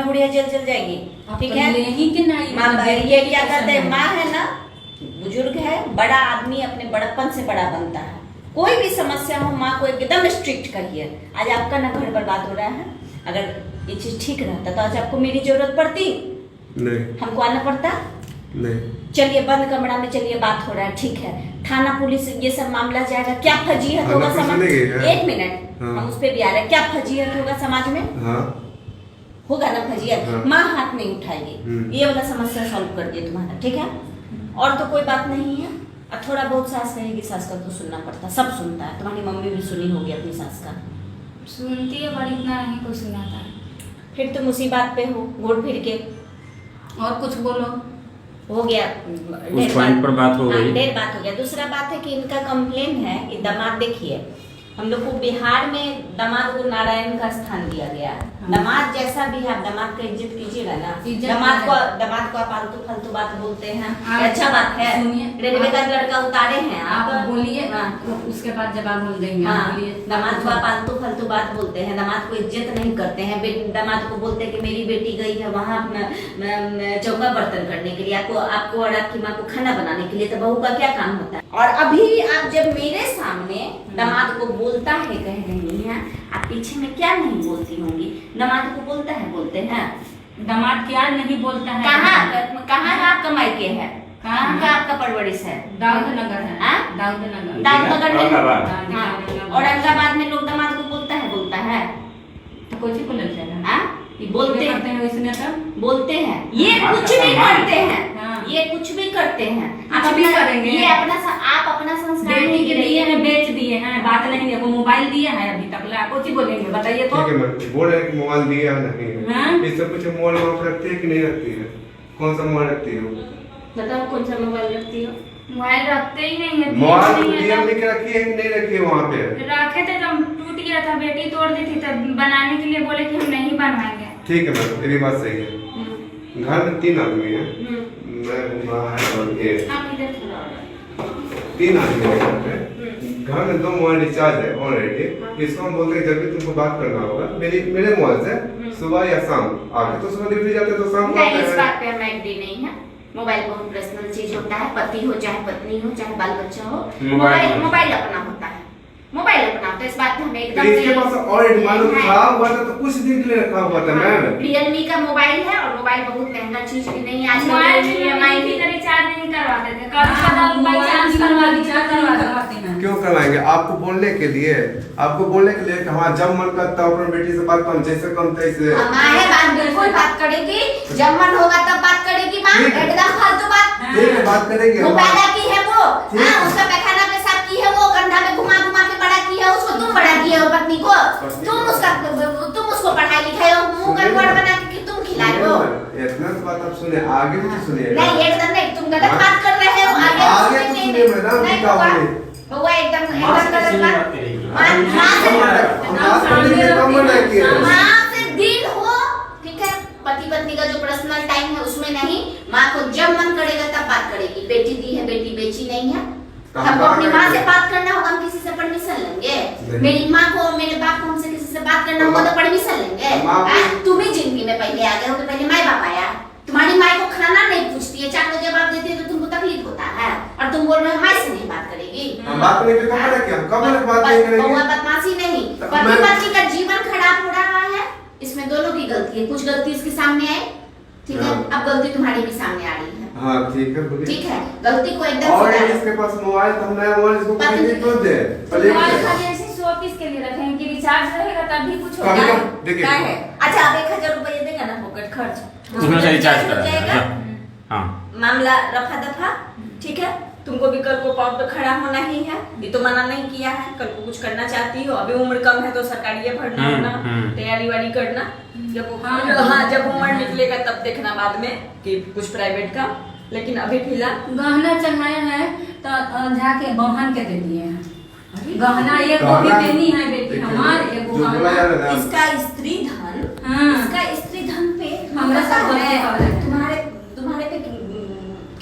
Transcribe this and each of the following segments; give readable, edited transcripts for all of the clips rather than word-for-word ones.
बुढ़िया जेल चल जाएगी। ठीक है, माँ ये क्या करते हैं, माँ है ना, बुजुर्ग है, बड़ा आदमी अपने बड़प्पन से बड़ा बनता है। कोई भी समस्या हो माँ को एकदम स्ट्रिक्ट करिए। आज आपका ना घर बर्बाद हो रहा है, अगर ये चीज ठीक रहता तो आज आपको मेरी जरूरत पड़ती नहीं, हमको आना पड़ता नहीं। चलिए बंद कमरा में चलिए, बात हो रहा है, ठीक है, थाना पुलिस ये सब मामला जाएगा, क्या फजीहत होगा समाज में? एक मिनट, हम उस पर भी आ रहे हैं, क्या फजीहत होगा समाज में? होगा ना फजीहत? माँ हाथ नहीं उठाएगी, ये वाला समस्या सॉल्व कर दिए तुम्हारा। ठीक है, और तो कोई बात नहीं है। और थोड़ा बहुत सास कहेगी, सास का तो सुनना पड़ता, सब सुनता है। तुम्हारी मम्मी भी सुनी होगी अपनी सास का, सुनती है पर इतना नहीं कोई सुनाता है। फिर तुम उसी बात पे हो घोड़ फिर के। और कुछ बोलो। हो गया, उस पॉइंट पर बात हो गई, ढेर बात हो गया। दूसरा बात है कि इनका कंप्लेन है कि दामाद, देखिए हम लोग को बिहार में दामाद को नारायण का स्थान दिया गया है। दामाद जैसा भी है, दामाद का इज्जत कीजिएगा ना। दामाद को आप फालतू फालतू बात बोलते हैं, अच्छा बात है। रेलवे का लड़का उतारे हैं, आप बोलिए, उसके बाद जवाब हम देंगे। दामाद को आप फालतू फालतू बात बोलते हैं, दामाद को इज्जत नहीं करते हैं। दामाद को बोलते हैं कि मेरी बेटी गई है वहाँ चौका बर्तन करने के लिए, आपको और आपकी माँ को खाना बनाने के लिए, तो बहू का क्या काम होता है? और अभी आप जब मेरे सामने दामाद को बोलता है कह रही हैं, आप पीछे में क्या नहीं बोलती होंगी? दामाद को बोलता है, बोलते हैं। दामाद क्या नहीं बोलता है? कहाँ आपका मायके है? कहाँ का आपका परवरिश है? दाऊदनगर है। दाऊदनगर में, औरंगाबाद में लोग दामाद को बोलता है तो कुछ ही बोलते हैं, बोलते हैं इसमें सब बोलते हैं। ये कुछ भी करते हैं, ये कुछ भी करते हैं, आप भी करेंगे। ये आप अपना संस्कार बेटी के दिए हैं, बेच दिए हैं, बात नहीं है। वो मोबाइल दिए हैं अभी तक ला, कुछ ही बोलेंगे, बताइए तो। ठीक है, बोल रहे हैं कि मोबाइल दिया नहीं, इससे पूछे मोबाइल वहाँ पर रखती है कि नहीं रखती है? कौन सा मोबाइल रखती है? बताओ कौन सा मोबाइल रखती हो? मोबाइल रखते ही नहीं है। मोबाइल डीएम लिख रखी है कि नहीं रखी है वहाँ पे? रखे थे जब टूट गया था, बेटी तोड़ दी थी, तब बनाने के लिए बोले कि हम नहीं बनवाएंगे। ठीक है मैडम, मेरी बात सही है। घर में 3 आदमी है, मैं हूँ बाहर और ये 3 आदमी है घर में। घर में 2 मोबाइल रिचार्ज है ऑलरेडी। इसको हम बोलते हैं जब भी तुमको बात करना होगा मेरे मोबाइल से सुबह या शाम आके, तो सुबह ड्यूटी जाते तो शाम को आते हैं। इस बात पे मैं एग्री नहीं है। मोबाइल बहुत पर्सनल चीज होता है, पति हो चाहे पत्नी हो चाहे बाल बच्चा हो, मोबाइल अपना होता है, मोबाइल अपना होता है। इस बात में हमें एकदम इसके पास ऑलरेडी मालूम खराब हुआ था तो कुछ दिन के लिए रखा हुआ था मैम। रियलमी का मोबाइल है, और मोबाइल बहुत महंगा चीज भी नहीं है। आज मोबाइल ईएमआई भी रिचार्ज नहीं करवाते थे, कभी बाई चांस करवाते हैं। क्यों करवाएंगे? आपको बोलने के लिए कि हाँ जब मन करता है अपनी बेटी से बात करो, जैसे कम तैसे। माँ है, बात बिल्कुल बात करेगी, जब मन होगा तब बात करेगी माँ, एकदम फालतू बात। ठीक है, बात करेंगे। वो पैदा की है वो, उसका पैखाना पेशाब की है वो, कंधा में घुमा घुमा के बड़ा की है उसको, तुम बड़ा किए हो पत्नी को, तुम उसको पढ़ाई लिखाई हो, मुंह का गोड़ बना के तुम खिलाए हो। इतना तो बात आप सुने, आगे भी तो सुनिए। नहीं एकदम नहीं, तुम गलत बात कर रहे हो। आगे तो सुनिए मैडम, नहीं क्या हुआ? वो एकदम गलत बात। माँ से दिल हो, ठीक है। पति पत्नी का जो पर्सनल टाइम है उसमें नहीं, माँ को जब मन करेगा तब बात करेगी। बेटी दी है, बेटी बेची नहीं है। हमको अपनी माँ से बात करना होगा, हम किसी से परमिशन लेंगे? मेरी माँ को, मेरे बाप को हमसे किसी से बात करना होगा तो परमिशन लेंगे? तुम ही जिंदगी में पहले आ गए हो कि पहले माँ बाप आया? तुम्हारी माँ को खाना नहीं पूछती है, 4 को जवाब देती है तो तुमको तकलीफ होता है, और तुम बोल रहे हो माँ से नहीं बात करेगी। बात नहीं करेंगे, बदमाशी नहीं। पति पत्नी का जीवन खराब हो रहा है, इसमें दोनों की गलती है। कुछ गलती इसके सामने आई, ठीक है, अब गलती तुम्हारी भी सामने आ रही है। हाँ ठीक है, बोलिए। ठीक है, गलती को एकदम और इसके पास मोबाइल तो नया मोबाइल इसको खरीद तो दे। मोबाइल खाली ऐसे शो पीस के लिए रखें कि रिचार्ज रहेगा तभी कुछ होगा। देखिए, अच्छा आप 1000 रुपये देगा ना फोकट खर्च, उसमें से रिचार्ज जाएगा। हाँ, मामला रफा दफा, ठीक है। तुमको भी कल को पाँव पे खड़ा होना ही है, ये तो मना नहीं किया है। कल को कुछ करना चाहती हो, अभी उम्र कम है तो सरकारी भरना होना, तैयारी वाली करना। जब उम्र निकलेगा तब देखना बाद में कि कुछ प्राइवेट का, लेकिन अभी फिलहाल गहना चढ़ाया है तो जाके बहन के दे दिए हैं। गहना ये वो भी देनी है बेटी हमारे, इसका स्त्री धन पे हमरा सब तुम्हारे पे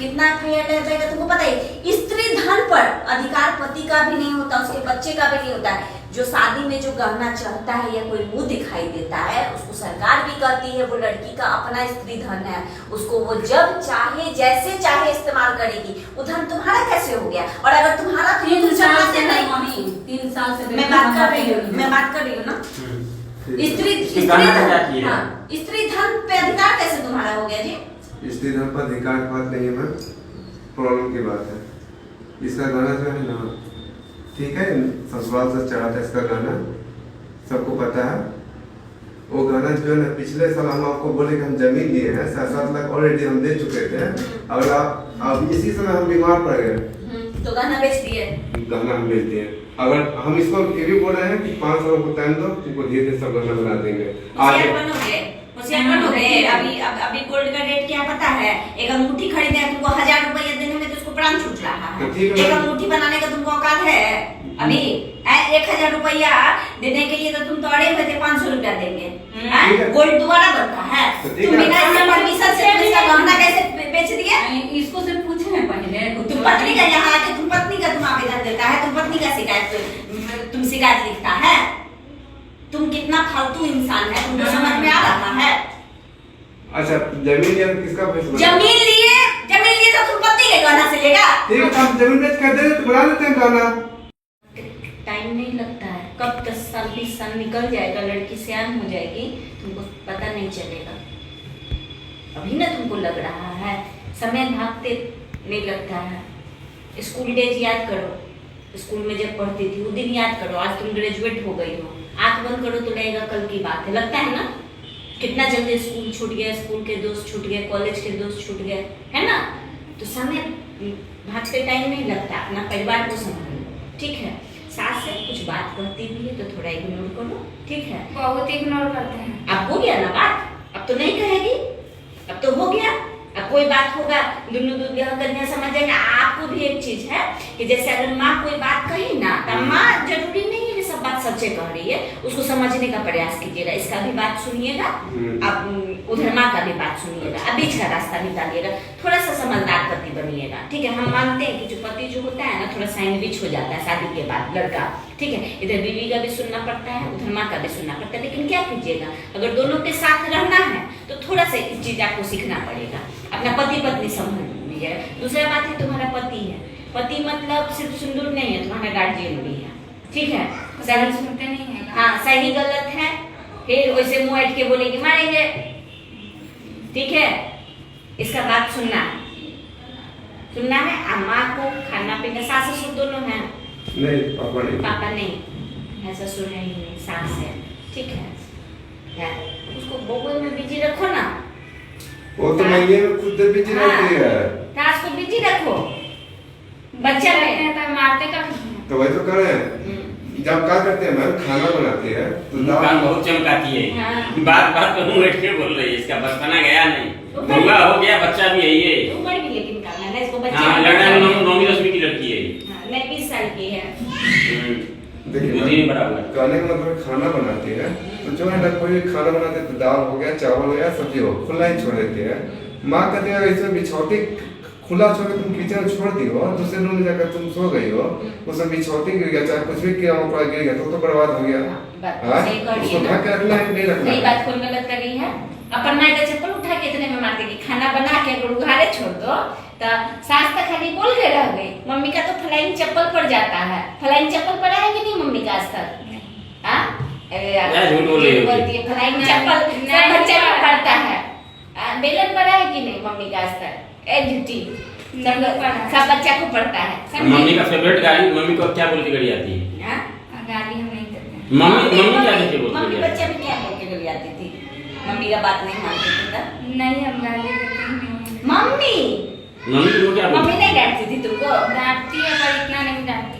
कितना क्लियर जाएगा तुमको पता है। स्त्री धन पर अधिकार पति का भी नहीं होता, उसके बच्चे का भी नहीं होता है। जो शादी में जो गहना चाहता है या कोई मुंह दिखाई देता है, उसको सरकार भी कहती है वो लड़की का अपना स्त्री धन है, उसको वो जब चाहे जैसे चाहे इस्तेमाल करेगी। वो धन तुम्हारा कैसे हो गया? और अगर तुम्हारा 3 साल से नहीं, 3 साल से मैं बात कर रही हूँ ना, स्त्री धन पे अधिकार कैसे तुम्हारा हो गया जी? स्त्री धन पर अधिकार की बात नहीं है मैम, प्रॉब्लम की बात है। इसका गाना जो है ना, ठीक है, ससुराल से चढ़ा था इसका गाना, सबको पता है। वो गाना जो है ना, पिछले साल हम आपको बोले कि हम जमीन लिए हैं, 7-7 लाख ऑलरेडी हम दे चुके थे। अगर अब इसी समय हम बीमार पड़ गए तो गाना बेच दिए, गाना हम बेच दिए। अगर हम इसको ये भी बोल रहे हैं कि 5 साल को टाइम दो, तुमको धीरे धीरे सब गाना बना देंगे। होशियार बनोगे। अभी गोल्ड का रेट क्या पता है? एक अंगूठी खरीदे हैं तुमको 1000 रुपया देने में तो उसको प्राण छूट रहा है। एक अंगूठी बनाने का तुमको औकात है? अभी 1000 रुपया देने के लिए तो तुम तो अड़े बजे 500 रुपया देंगे। गोल्ड दोबारा बनता है? तुम बिना परमिशन से इसका गहना कैसे बेच दिए? इसको से पूछे हैं पहले। तुम पत्नी का यहाँ आके तुम पत्नी का तुम आवेदन देता है, तुम पत्नी का शिकायत तुम शिकायत लिखता है। तुम कितना फालतू इंसान है, तुमको समझ में आ रहा है? अच्छा, जमीन लिया तो किसका पैसा? जमीन लिए तो तुम पत्नी के गहना से लेगा। ठीक है, हम जमीन बेच कर दे तो बना देते हैं गाना। टाइम नहीं लगता है, कब 10 साल 20 साल निकल जाएगा, लड़की सयान हो जाएगी, तुमको पता नहीं चलेगा। अभी ना तुमको लग रहा है, समय भागते नहीं लगता है। स्कूल डेज याद करो, स्कूल में जब पढ़ती थी वो दिन याद करो। आज तुम ग्रेजुएट हो गई हो, आंख बंद करो तो लगेगा कल की बात है। लगता है ना कितना जल्दी स्कूल छूट गया, स्कूल के दोस्त छूट गए, कॉलेज के दोस्त छूट गए, है ना? तो समय भागते टाइम नहीं लगता। अपना परिवार को संभालो, ठीक है? सास से कुछ बात करती भी है तो थोड़ा इग्नोर करो, ठीक है? बहुत इग्नोर करते हैं। अब हो गया ना बात, अब तो नहीं कहेगी, अब तो हो गया। अब कोई बात होगा, दोनों दूध ब्याह करने समझ जाएंगे। आपको भी एक चीज है कि जैसे अगर माँ कोई बात कही ना, तो माँ जरूरी नहीं है कि सब बात सच्चे कह रही है, उसको समझने का प्रयास कीजिएगा। इसका भी बात सुनिएगा, अब उधर माँ का भी बात सुनिएगा, अब बीच का रास्ता निकालिएगा। थोड़ा सा समझदार पति बनिएगा, ठीक है? हम मानते हैं कि जो पति जो होता है ना, थोड़ा सैंडविच हो जाता है शादी के बाद लड़का, ठीक है? इधर बीवी का भी सुनना पड़ता है, उधर माँ का भी सुनना पड़ता है। लेकिन क्या कीजिएगा, अगर दोनों के साथ रहना है तो थोड़ा सा इस चीज आपको सीखना पड़ेगा। अपना पति पत्नी समझ लीजिए। दूसरा बात है, तुम्हारा पति है, पति मतलब सिर्फ सिंदूर नहीं है, तुम्हारा गार्जियन भी है, ठीक है? सही सुनते नहीं है। हाँ, सही गलत है, फिर वैसे मुंह ऐठ के बोलेगी मारेंगे, ठीक है? इसका बात सुनना है, सुनना है। माँ को खाना पीना, सास ससुर दोनों हैं? नहीं, पापा नहीं। पापा नहीं है, ससुर है ही नहीं, सास है, ठीक है? उसको बबुए में बिजी रखो ना। वो तो महीने में खुद बिजी रहती है। सास को बिजी रखो, बच्चा में मारते का तो वही तो कर रहे हैं। जब क्या करते हैं मैम, खाना बनाती है तो कान बहुत चमकाती है। हाँ। बात पर मुंह बैठ के बोल रही है, इसका बचपना गया नहीं, होगा हो गया, बच्चा भी है ये। उम्र भी लेकिन कम है ना, इसको बच्चा। हाँ, लड़का 9वीं-10वीं की लड़की है। मैं 20 साल की है। देखिए बड़ा हुआ। कहने का मतलब खाना बनाती है तो जो है ना, कोई खाना बनाते हैं तो दाल हो गया, चावल हो गया, सब्जी हो, खुला ही छोड़ देती है। माँ कहती है इसमें बिछौती खुला छोड़ के तुम किचन छोड़ दी हो, दूसरे रूम में जाकर तुम सो गई हो, उसमें बिछौती गिर गया, चाहे कुछ भी किया हो, पूरा गिर गया तो बर्बाद हो गया। उसको ढक के रखना है, नहीं रखना नहीं, है। बात कौन गलत कर रही है? अपन माँ का चप्पल उठा के इतने में मारते कि खाना बना के अगर उघाड़े छोड़ दो तो सास तो खाली बोल के रह गई, मम्मी का तो फ्लाइंग चप्पल पड़ जाता है। फ्लाइंग चप्पल पड़ा है कि नहीं मम्मी का आज तक? हाँ, झूठ बोल रही है। फ्लाइंग चप्पल सब बच्चे को पड़ता है। बेलन पड़ा है कि नहीं मम्मी का आज तक? झूठी, सब बच्चा को पड़ता है। मम्मी का फेवरेट गाड़ी, मम्मी को क्या बोल के गाड़ी आती है? गाली हम नहीं करते। मम्मी क्या कहती है? मम्मी बच्चे में क्या बोल के गाड़ी आती थी? मम्मी का बात नहीं मानती थी ना? नहीं, हम गाली करते हैं। मम्मी मम्मी को क्या बोलती? मम्मी नहीं डांटती थी तुमको? डांटती है पर इतना नहीं डांटती।